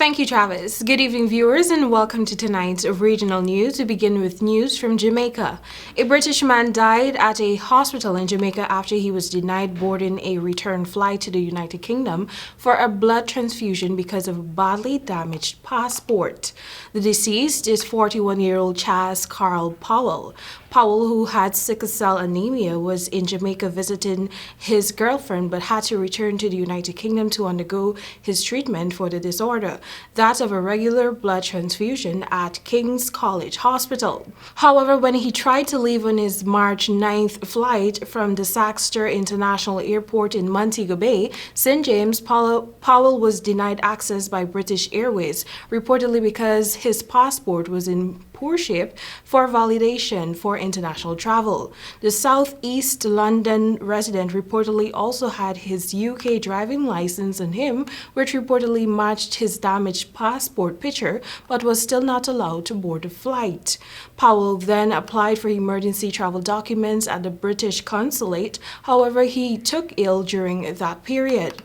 Thank you, Travis. Good evening, viewers, and welcome to tonight's regional news. We begin with news from Jamaica. A British man died at a hospital in Jamaica after he was denied boarding a return flight to the United Kingdom for a blood transfusion because of a badly damaged passport. The deceased is 41-year-old Chas Carl Powell. Powell, who had sickle cell anemia, was in Jamaica visiting his girlfriend but had to return to the United Kingdom to undergo his treatment for the disorder, that of a regular blood transfusion at King's College Hospital. However, when he tried to leave on his March 9th flight from the Saxter International Airport in Montego Bay, St. James, Powell was denied access by British Airways, reportedly because his passport was in poor shape for validation for international travel. The Southeast London resident reportedly also had his UK driving license on him, which reportedly matched his damaged passport picture, but was still not allowed to board the flight. Powell then applied for emergency travel documents at the British consulate. However, he took ill during that period.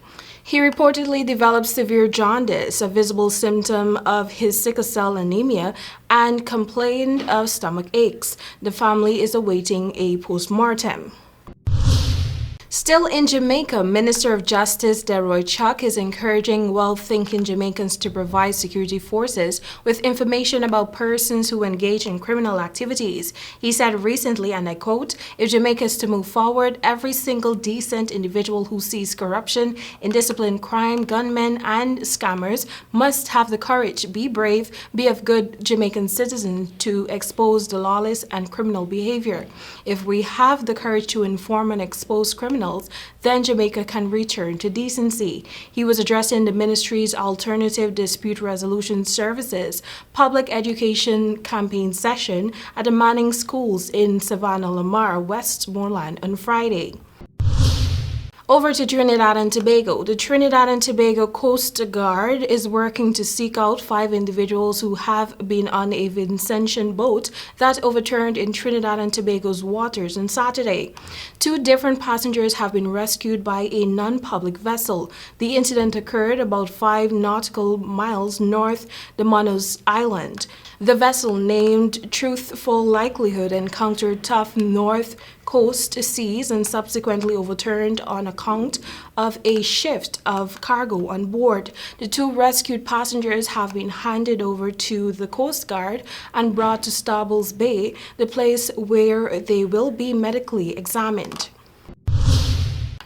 He reportedly developed severe jaundice, a visible symptom of his sickle cell anemia, and complained of stomach aches. The family is awaiting a post-mortem. Still in Jamaica, Minister of Justice Delroy Chuck is encouraging well-thinking Jamaicans to provide security forces with information about persons who engage in criminal activities. He said recently, and I quote, "If Jamaica is to move forward, every single decent individual who sees corruption, indisciplined crime, gunmen, and scammers must have the courage, be brave, be a good Jamaican citizen to expose the lawless and criminal behavior. If we have the courage to inform and expose criminals, then Jamaica can return to decency." He was addressing the ministry's Alternative Dispute Resolution Services public education campaign session at the Manning Schools in Savannah, Lamar, Westmoreland on Friday. Over to Trinidad and Tobago. The Trinidad and Tobago Coast Guard is working to seek out 5 individuals who have been on a Vincentian boat that overturned in Trinidad and Tobago's waters on Saturday. 2 different passengers have been rescued by a non-public vessel. The incident occurred about 5 nautical miles north the Manos Island. The vessel, named Truthful Likelihood, encountered tough north coast seas and subsequently overturned on account of a shift of cargo on board. The 2 rescued passengers have been handed over to the Coast Guard and brought to Stables Bay, the place where they will be medically examined.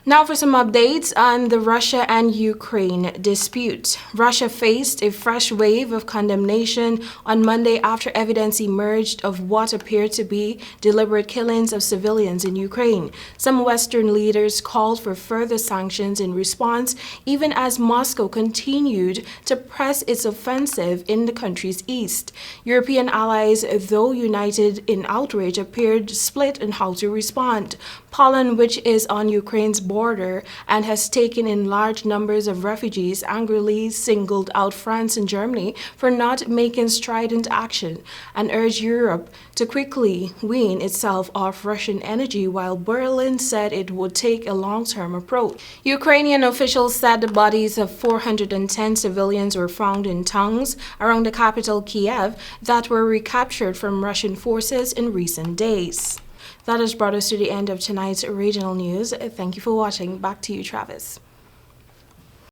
Now for some updates on the Russia and Ukraine dispute. Russia faced a fresh wave of condemnation on Monday after evidence emerged of what appeared to be deliberate killings of civilians in Ukraine. Some Western leaders called for further sanctions in response, even as Moscow continued to press its offensive in the country's east. European allies, though united in outrage, appeared split on how to respond. Poland, which is on Ukraine's border and has taken in large numbers of refugees, angrily singled out France and Germany for not making strident action and urged Europe to quickly wean itself off Russian energy, while Berlin said it would take a long-term approach. Ukrainian officials said the bodies of 410 civilians were found in towns around the capital Kiev that were recaptured from Russian forces in recent days. That has brought us to the end of tonight's regional news. Thank you for watching. Back to you, Travis.